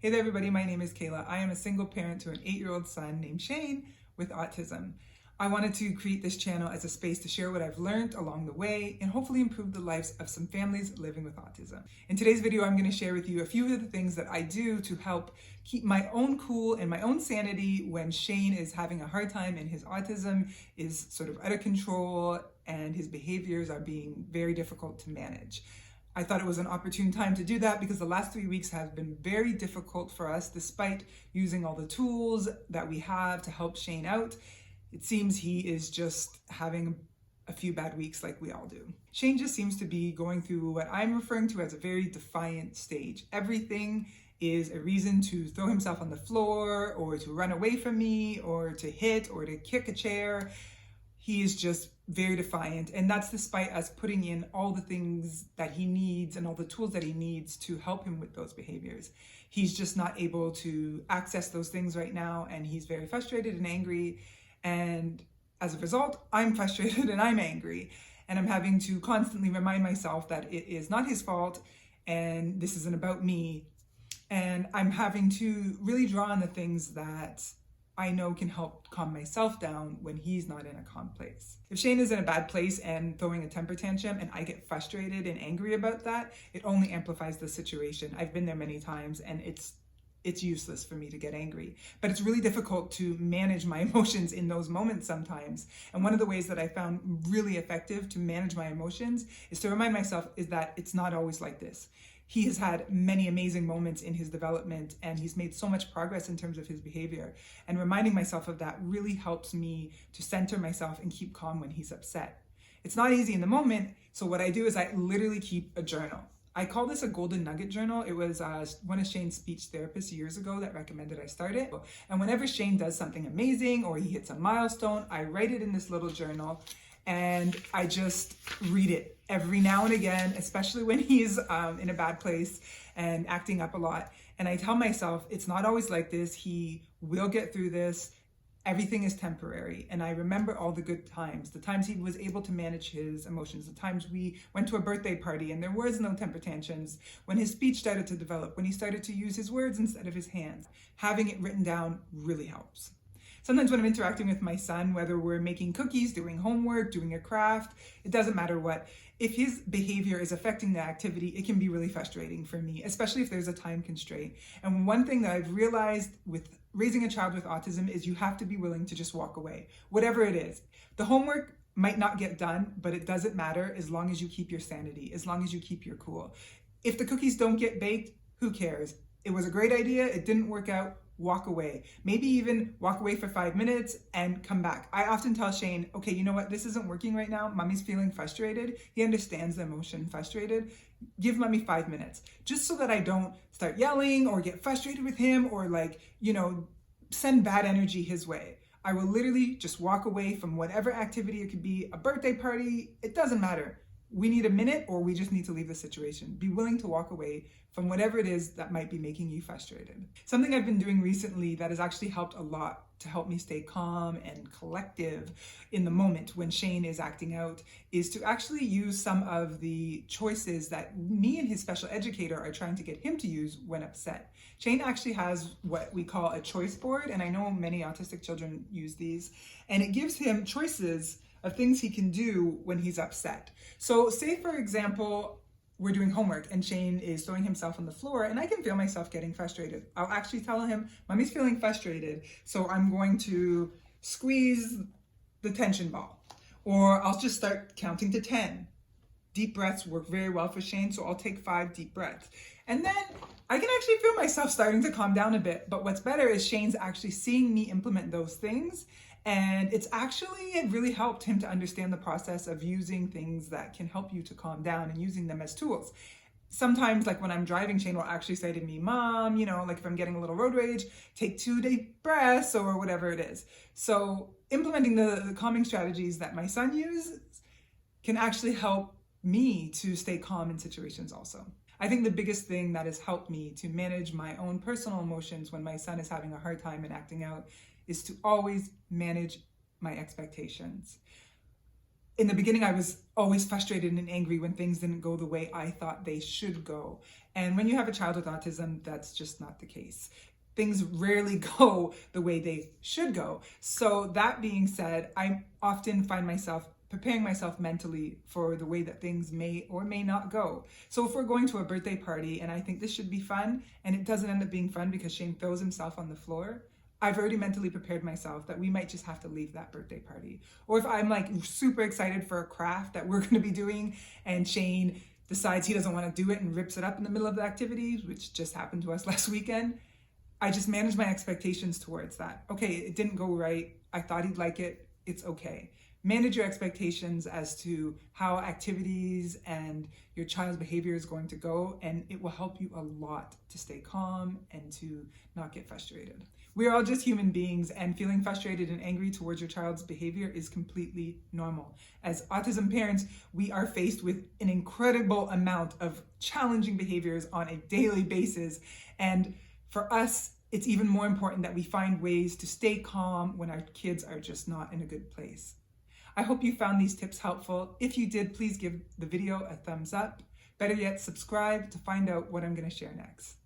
Hey there everybody, my name is Kayla. I am a single parent to an 8-year-old son named Shane with autism. I wanted to create this channel as a space to share what I've learned along the way and hopefully improve the lives of some families living with autism. In today's video, I'm going to share with you a few of the things that I do to help keep my own cool and my own sanity when Shane is having a hard time and his autism is sort of out of control and his behaviors are being very difficult to manage. I thought it was an opportune time to do that because the last 3 weeks have been very difficult for us despite using all the tools that we have to help Shane out. It seems he is just having a few bad weeks like we all do. Shane just seems to be going through what I'm referring to as a very defiant stage. Everything is a reason to throw himself on the floor or to run away from me or to hit or to kick a chair. He is just very defiant, and that's despite us putting in all the things that he needs and all the tools that he needs to help him with those behaviors. He's just not able to access those things right now, and he's very frustrated and angry, and as a result, I'm frustrated and I'm angry, and I'm having to constantly remind myself that it is not his fault and this isn't about me, and I'm having to really draw on the things that I know can help calm myself down when he's not in a calm place. If Shane is in a bad place and throwing a temper tantrum and I get frustrated and angry about that, it only amplifies the situation. I've been there many times and it's useless for me to get angry. But it's really difficult to manage my emotions in those moments sometimes. And one of the ways that I found really effective to manage my emotions is to remind myself is that it's not always like this. He has had many amazing moments in his development and he's made so much progress in terms of his behavior. And reminding myself of that really helps me to center myself and keep calm when he's upset. It's not easy in the moment, so what I do is I literally keep a journal. I call this a golden nugget journal. It was one of Shane's speech therapists years ago that recommended I start it. And whenever Shane does something amazing or he hits a milestone, I write it in this little journal and I just read it every now and again, especially when he's in a bad place and acting up a lot. And I tell myself, it's not always like this. He will get through this. Everything is temporary. And I remember all the good times, the times he was able to manage his emotions, the times we went to a birthday party and there was no temper tantrums, when his speech started to develop, when he started to use his words instead of his hands. Having it written down really helps. Sometimes when I'm interacting with my son, whether we're making cookies, doing homework, doing a craft, it doesn't matter what. If his behavior is affecting the activity, it can be really frustrating for me, especially if there's a time constraint. And one thing that I've realized with raising a child with autism is you have to be willing to just walk away, whatever it is. The homework might not get done, but it doesn't matter as long as you keep your sanity, as long as you keep your cool. If the cookies don't get baked, who cares? It was a great idea, it didn't work out. Walk away. Maybe even walk away for 5 minutes and come back. I often tell Shane, okay, you know what? This isn't working right now. Mommy's feeling frustrated. He understands the emotion frustrated. Give mommy 5 minutes. Just so that I don't start yelling or get frustrated with him or send bad energy his way. I will literally just walk away from whatever activity it could be, a birthday party, it doesn't matter. We need a minute or we just need to leave the situation. Be willing to walk away from whatever it is that might be making you frustrated. Something I've been doing recently that has actually helped a lot to help me stay calm and collective in the moment when Shane is acting out is to actually use some of the choices that me and his special educator are trying to get him to use when upset. Shane actually has what we call a choice board, and I know many autistic children use these, and it gives him choices of things he can do when he's upset. So say, for example, we're doing homework and Shane is throwing himself on the floor and I can feel myself getting frustrated. I'll actually tell him, mommy's feeling frustrated, so I'm going to squeeze the tension ball. Or I'll just start counting to 10. Deep breaths work very well for Shane, so I'll take 5 deep breaths. And then I can actually feel myself starting to calm down a bit. But what's better is Shane's actually seeing me implement those things. And it really helped him to understand the process of using things that can help you to calm down and using them as tools. Sometimes, like when I'm driving, Shane will actually say to me, Mom, like if I'm getting a little road rage, take 2 deep breaths or whatever it is. So implementing the calming strategies that my son uses can actually help me to stay calm in situations also. I think the biggest thing that has helped me to manage my own personal emotions when my son is having a hard time and acting out is to always manage my expectations. In the beginning, I was always frustrated and angry when things didn't go the way I thought they should go. And when you have a child with autism, that's just not the case. Things rarely go the way they should go. So that being said, I often find myself preparing myself mentally for the way that things may or may not go. So if we're going to a birthday party and I think this should be fun and it doesn't end up being fun because Shane throws himself on the floor, I've already mentally prepared myself that we might just have to leave that birthday party. Or if I'm like super excited for a craft that we're going to be doing and Shane decides he doesn't want to do it and rips it up in the middle of the activities, which just happened to us last weekend, I just manage my expectations towards that. Okay, it didn't go right. I thought he'd like it. It's okay. Manage your expectations as to how activities and your child's behavior is going to go, and it will help you a lot to stay calm and to not get frustrated. We're all just human beings, and feeling frustrated and angry towards your child's behavior is completely normal. As autism parents, we are faced with an incredible amount of challenging behaviors on a daily basis, and for us, it's even more important that we find ways to stay calm when our kids are just not in a good place. I hope you found these tips helpful. If you did, please give the video a thumbs up. Better yet, subscribe to find out what I'm going to share next.